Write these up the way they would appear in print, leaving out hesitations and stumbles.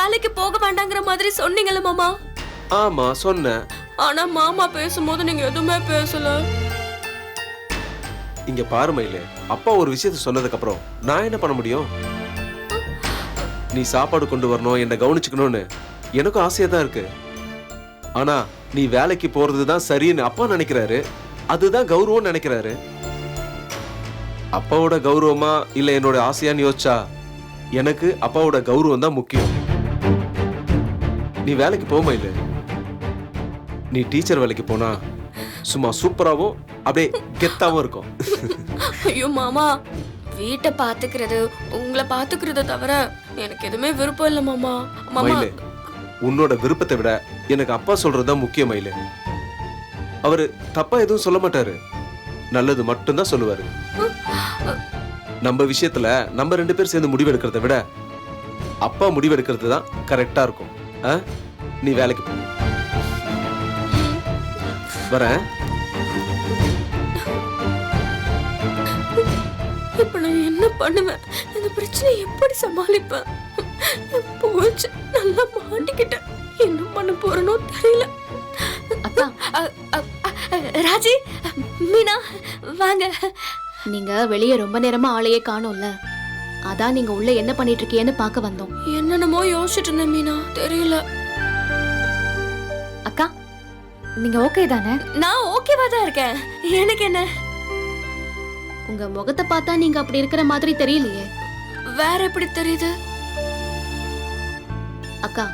வேலைக்கு போக வேண்டாங்கிற மாதிரி சொன்னீங்கல்ல மாமா? ஆமா சொன்னேன். ஆனா மாமா பேசும்போது நீங்க எதுவுமே பேசல. இங்க பாரு மயிலு, அப்பா ஒரு விஷயத்த சொன்னதுக்கு அப்புறம் நான் என்ன பண்ண முடியும்? நீ சாப்பாடு கொண்டு வரணும், என்ன கவனிச்சுக்கணும்னு எனக்கும் ஆசையா தான் இருக்கு. ஆனா நீ வேலைக்கு போறதுதான் சரின்னு அப்பா நினைக்கிறாரு. அதுதான் கௌரவம் நினைக்கிறாரு. அப்பாவோட கௌரவமா இல்ல என்னோட ஆசையான்னு யோசிச்சா எனக்கு அப்பாவோட கௌரவம் தான் முக்கியம். நீ வேலைக்கு போக மயிலு. நீ டீச்சர் வேலைக்கு போனா சும்மா சூப்பராவும் அப்படியே கெத்தாவும் இருக்கும். ஐயோ மாமா, வீட்டை பாத்துக்கிறது உங்களை பாத்துக்கிறத தவிர எனக்கு எதுவுமே விருப்பம் இல்ல மாமா. மாமா, மயிலு, உன்னோட விருப்பத்தை விட எனக்கு அப்பா சொல்றதுதான் முக்கியம் மயிலு. அவரு தப்பா எதுவும் சொல்ல மாட்டாரு, நல்லது மட்டும்தான் சொல்லுவாரு. நம்ம விஷயத்துல நம்ம 2 பேர் சேர்ந்து முடிவெடுக்கிறத விட அப்பா முடிவெடுக்கிறது தான் கரெக்டா இருக்கும். நீ வேலைக்கு போ. வரேன். இப்ப நான் என்ன பண்ணுவேன்? இந்த பிரச்சனை எப்படி சமாளிப்பேன்? போச்சு, நல்லா மாட்டிக்கிட்டேன். என்ன பண்ண போறனோ தெரியல. அக்கா, ராஜி, மீனா வாங்க. நீங்க வெளியே ரொம்ப நேரமா ஆளையே காணோம்ல, அதான் நீங்க உள்ள என்ன பண்ணிட்டு இருக்கீங்கன்னு பார்க்க வந்தோம். என்னென்னமோ யோசிச்சுட்டு இருந்தேன் மீனா, தெரியல. அக்கா, நீங்க ஓகே தானே? நான் ஓகேவா தான் இருக்கேன். எனக்கு என்ன? உங்க முகத்தை பார்த்தா நீங்க அப்படி இருக்கிற மாதிரி தெரியலையே. வேற எப்படி தெரியுது? அக்கா,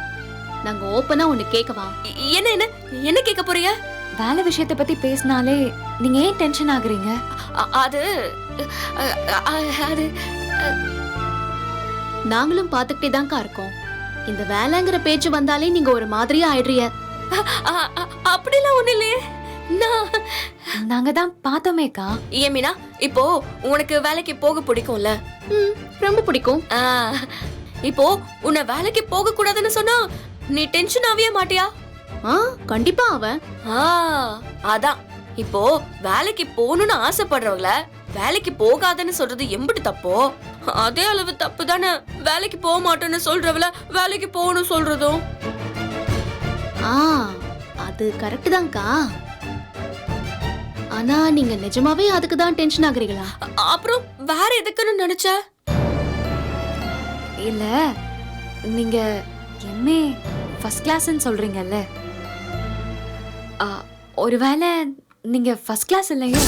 நாங்க ஓப்பனா ஒண்ணு கேட்கவா? என்ன என்ன என்ன கேட்க போறீங்க? வேலை விஷயத்தை பத்தி பேசினாலே நீங்க ஏன் டென்ஷன் ஆகுறீங்க? அது அது நாங்களும் பாத்துக்கிட்டே தான்க்கா இருக்கோம். இந்த வேலைங்கிற பேச்சு வந்தாலே நீங்க ஒரு மாதிரியா ஆயிடுறீங்க. அப்படிலாம் ஒண்ணு இல்லையே. நாங்க தான் பார்த்தோமேக்கா. ஏன் மீனா, இப்போ உனக்கு வேலைக்கு போக பிடிக்கும்ல? ரொம்ப பிடிக்கும். இப்போ உன்னை வேலைக்கு போக கூடாதுன்னு சொன்னா நீ டென்ஷன் ஆவியே மாட்டியா? கண்டிப்பா அவன். அதான், இப்போ வேலைக்கு போகணும்னு ஆசைப்படுறவங்கள வேலைக்கு போகாதன்னு சொல்றது எம்பிட்டு தப்போ அதே அளவு தப்பு தானே வேலைக்கு போக மாட்டேன்னு சொல்றவள வேலைக்கு போகணும் சொல்றதும். அது கரெக்ட் தான்க்கா. ஆனா நீங்க நிஜமாவே அதுக்கு தான் டென்ஷன் ஆகுறீங்களா? அப்புறம் வேற எதுக்குன்னு நினைச்ச? இல்ல, நீங்க எம்ஏ ஃபர்ஸ்ட் கிளாஸ்ன்னு சொல்றீங்கல்ல, ஒருவேளை நீங்க ஃபர்ஸ்ட் கிளாஸ் இல்லையோ?